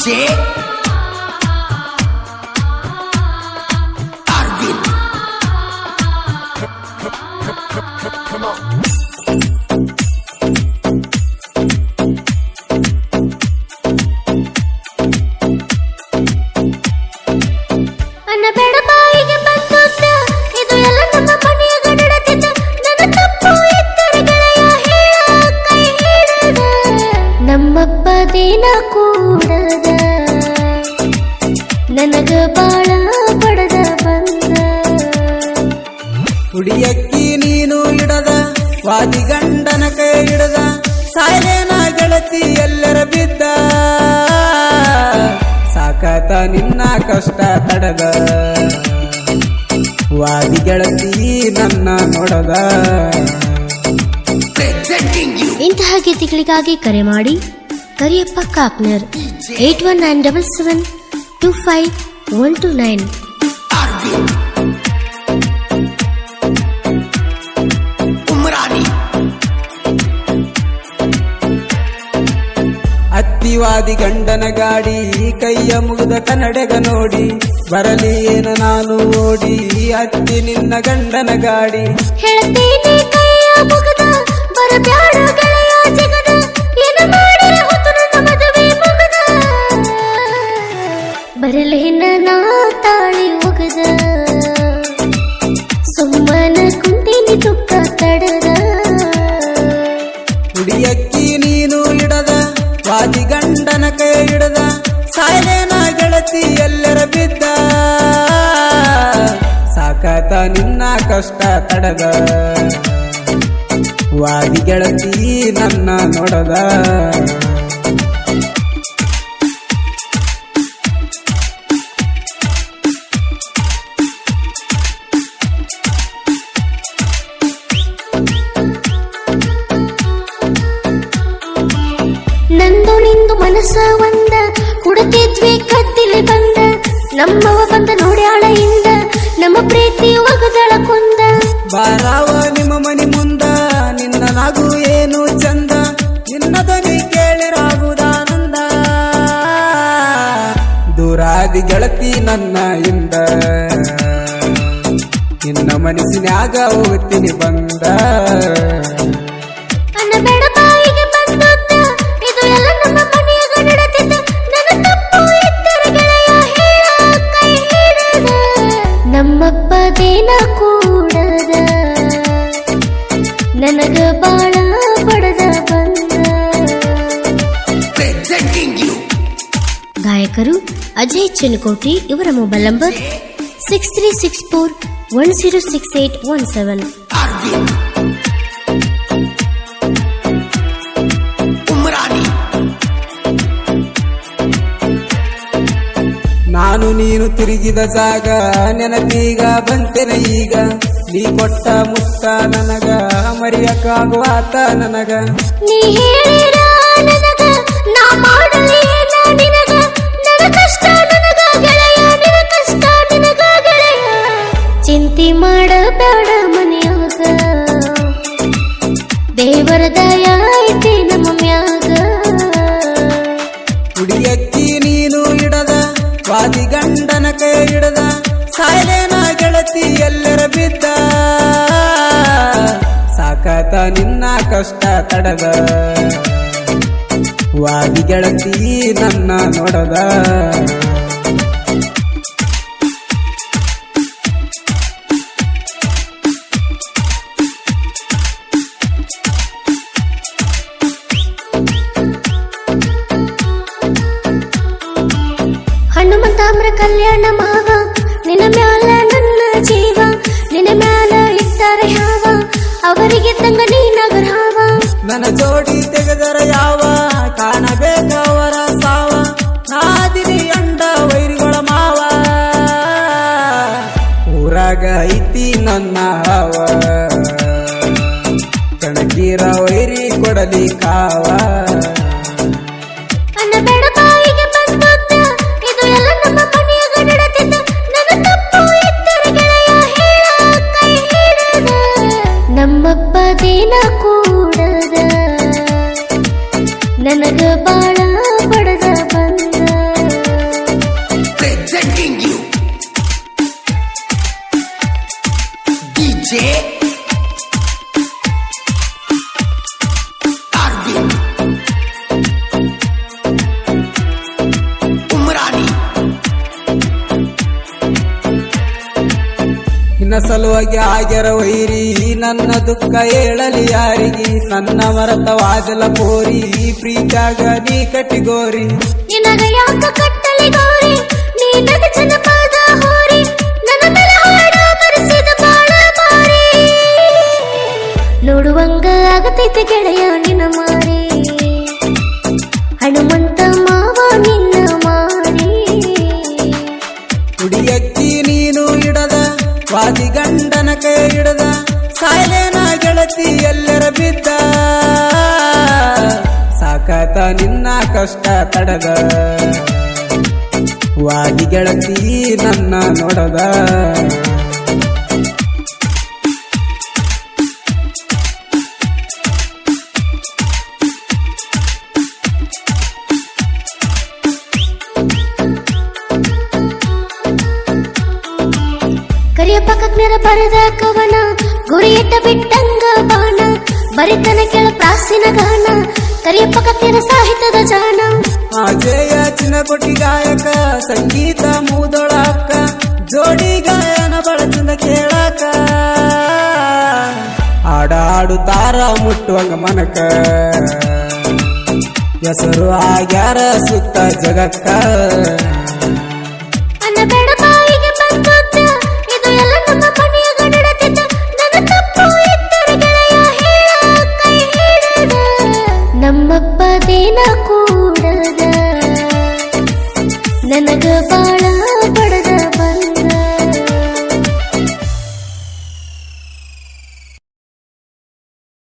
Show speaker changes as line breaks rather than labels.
DJ Arvin. Come on.
ನಮ್ಮಪ್ಪದೇನ ಕೂಡದ ನನಗ ಬಾಳ ಪಡದ ಬಂದ
ಹುಡಿಯಕ್ಕಿ ನೀನು ಇಡದ ವಾದಿ ಗಂಡನ ಕೈ ಹಿಡದ ಸಾಯಲೇನ ಗೆಳತಿ ಎಲ್ಲರ ಬಿದ್ದ ಸಾಕಾತ ನಿನ್ನ ಕಷ್ಟ ತಡದ ವಾದಿ ಗೆಳತಿ ನನ್ನ ನೋಡದ.
ಇಂತಹ ಗೀತೆಗಳಿಗಾಗಿ ಕರೆ ಮಾಡಿ ಕರಿಯಪ್ಪ ಕಾಕ್ನರ್ 8197725129.
ಅತ್ತಿವಾದಿ ಗಂಡನ ಗಾಡಿ ಕೈಯ ಮುಗಿದ ಕನ್ನಡಗ ನೋಡಿ ಬರಲಿ ಏನ ನಾನು ಓಡಿ ಅತ್ತಿ ನಿನ್ನ ಗಂಡನ ಗಾಡಿ
ಹೇಳ್ತೀನಿ ಕೈಯ ಮುಗಿದ ಬರಬ್ಯಾಡ ಗೆಳೆಯ ಜಗದ ಏನ ಮಾಡಿರ ಹೊತ್ತು ನನ್ನ ಮದುವೆ ಮುಗಿದ ಬರಲೇನ ನಾ ತಾಳಿ ಮುಗಿದ ಸುಮ್ಮನ ಕುಂತೀನಿ ತುಕ್ಕ ತಡದ
ಹುಡಿಯಕ್ಕಿ ನೀನು ಇಡದ ವಾದಿ ಗಂಡನ ಕೈ ಹಿಡದ ಸಾಯಲೇನ ಗೆಳತಿ ಎಲ್ಲರ ಬಿದ್ದ ಸಾಕಾತ ನಿನ್ನ ಕಷ್ಟ ತಡದ ವಾದಿ ಗೆಳತಿ ನನ್ನ ನೋಡದ.
ನಂದು ನಿಂದು ಮನಸ್ಸ ಒಂದ ಕುಡತಿದ್ವಿ ಕತ್ತಿಲಿ ಬಂದ ನಮ್ಮವ ಬಂದ ನೋಡ್ಯಾಳ ಇಂದ ನಮ್ಮ ಪ್ರೀತಿ ಒಗದಳ ಕುಂದ
ಬಾರಾವ ನಿಮ್ಮ ಮನಿ ಮುಂದ ನಿನ್ನ ನಗು ಏನು ಚಂದ ನಿನ್ನ ಧ್ವನಿ ಕೇಳಿರಾಗುದಾನಂದ ದೂರಾದಿ ಗೆಳತಿ ನನ್ನ ಇಂದ ನಿನ್ನ ಮನಸ್ಸಿನ್ಯಾಗ ಹೋಗ್ತೀನಿ ಬಂದ.
ಅನ್ನಬೇಡ ಬಾಯಿಗೆ ಬಂದದ್ದ ಇದು ಎಲ್ಲ ನಮ್ಮ ಮನೆಯಾಗ ನಡೆದಿದ್ದ ನನ್ನ ತಪ್ಪು ಇದ್ದರೆ ಗೆಳೆಯ ಹೇಳ ಕೈ ಹಿಡದ ನಮ್ಮಪ್ಪದೇನ ಕೂಡದ ನನಗ ಬಾಳ ಪಡದ ಬಂದ. ಗಾಯಕರು ಅಜಯ್ ಚಿನಕೋಟಿ. ಇವರ ಮೊಬೈಲ್ ನಂಬರ್ 6364106817.
ನಾನು ನೀನು ತಿರುಗಿದ ಜಾಗ ನೆನಪೀಗ ಬಂತೆನ ಈಗ ನೀ ಕೊಟ್ಟ ಮುತ್ತ ನನಗ ಮರೆಯಕ್ಕಾಗುವಾತ ನನಗ
ನೀ ಹೇಳಿರ ನನಗ ನಾ ಮಾಡಲೇನ ನಿನಗ ನನ್ನ ಕಷ್ಟ ನನಗ ಗೆಳೆಯ ನಿನ ಕಷ್ಟ ನಿನಗ ಗೆಳೆಯ ಚಿಂತೆ ಮಾಡಬೇಡ ಮನೆಯಾಗ ದೇವರ ದಯ ಐತಿ ನಮ್ಮ ಮ್ಯಾಗ
ಹುಡಿಯಕ್ಕಿ ನೀನು ಇಡದ ವಾದಿ ಗಂಡನ ಕೈ ಹಿಡದ ಸಾಯಲೇನ ಗೆಳತಿ ಎಲ್ಲರ ಬಿದ್ದ ಸಾಕಾತ ನಿನ್ನ ಕಷ್ಟ ತಡದ ವಾದಿ ಗೆಳತಿ ನನ್ನ ನೋಡದ.
ಹನುಮಂತಾಮ್ರ ಕಲ್ಯಾಣ ಮಾವ ನಿನ್ನ ಮ್ಯಾಲ ನನ್ನ ಜೀವ ನಿನ್ನ ಮ್ಯಾಲ ಇಟ್ಟಾರೆ ಹಾವ ಅವರಿಗೆ ತಂಗ ನೀನಗರ ಹಾವ
ನನ್ನ ಜೋಡಿ ತೆಗೆದರ ಯಾವ ಕಾಣಬೇಕವರ ಸಾವ ನಾದಿನಿ ಅಂಡ ವೈರಿಗಳ ಮಾವ ಊರಾಗ ಐತಿ ನನ್ನ ಹಾವ ಕಣಕೀರ ವೈರಿ ಕೊಡಲಿ ಕಾವ
ಅನ್ನಬೇಡ ಬಾಯಿಗೆ ಬಂದದ್ದ ಇದು ಎಲ್ಲ ನಮ್ಮ ಮನೆಯಾಗ ನಡೆದಿದ್ದ ನನ್ನ ತಪ್ಪು ಇದ್ದರೆ ಗೆಳೆಯ ಹೇಳ ಕೈ ಹಿಡದ ನಮ್ಮಪ್ಪದೇನ ಕೂಡದ ನನಗ ಬಾಳ ಪಡದ ಬಂದ.
ನಿನ್ನ ಸಲುವಾಗಿ ಆಗ್ಯರ ವೈರಿ ನನ್ನ ದುಃಖ ಹೇಳಲಿ ಯಾರಿಗೆ ನನ್ನ ಮರತವಾದಲ ಕೋರಿ ಪ್ರೀತ್ಯಾಗ ನೀ ಕಟ್ಟಿಗೋರಿ
ನಿನಗ ಯಾಕ ಕಟ್ಟಲಿ ಗೋರಿ ನೀ ನನ್ನ ಜನಪದ ಹೋರಿ ನನ್ನ ಮೇಲೆ ಹಾಡ ಬರೆಸಿದ ಬಾಳ ಬಾರಿ ನೋಡುವಂಗ ಆಗತೈತೆ ಗೆಳೆಯ ನಿನ್ನ ಮಾರಿ ಹನುಮಂತ ಮಾವ ನಿನ್ನ ಮಾರಿ
ಕುಡಿಯಕ್ಕಿ ನೀನು ಇಡದ ವಾದಿ ಗಂಡನ ಕೈ ಹಿಡದ ಸಾಯಲೇನ ಗೆಳತಿ ಎಲ್ಲರ ಬಿದ್ದ ಸಾಕಾತ ನಿನ್ನ ಕಷ್ಟ ತಡದ ವಾದಿ ಗೆಳತಿ ನನ್ನ ನೋಡದ
ಕರಿಯಪ್ಪ ಕಗ್ನರ ಬರೆದ ಕವನ ಗುರಿಯಿಟ್ಟ ಬಿಟ್ಟಂಗ ಬಾಣ ಬರಿತನ ಕೆಳ ಪ್ರಾಸಿನ ಗಾನ ಕರಿಯಪ್ಪ ಕಗ್ನರ ಸಾಹಿತ್ಯದ ಜಾಣ
ಅಜಯ ಚಿನ್ನಕೊಟ್ಟಿ ಗಾಯಕ ಸಂಗೀತ ಮೂದೊಳಕ ಜೋಡಿ ಗಾಯನ ಬಳಸಿದ ಕೇಳಕ ಹಾಡಾಡುತ್ತಾರ ಮುಟ್ಟುವಂಗ ಮನಕ ಹೆಸರು ಆಗ್ಯಾರ ಸುತ್ತ ಜಗಕ್ಕ
ಅನ್ನಬೇಡ ಬಾಯಿಗೆ ಬಂದೊತ್ತ ಇದು ಎಲ್ಲ ನಮ್ಮ ಮನೆಯ ಗಡಡತಿದ್ದ ನನ್ನ ತಪ್ಪು ಇದ್ದರೆ ಗೆಳೆಯ ಹೇಳ ಕೈ ಹಿಡದ ನಮ್ಮಪ್ಪ ದೇನ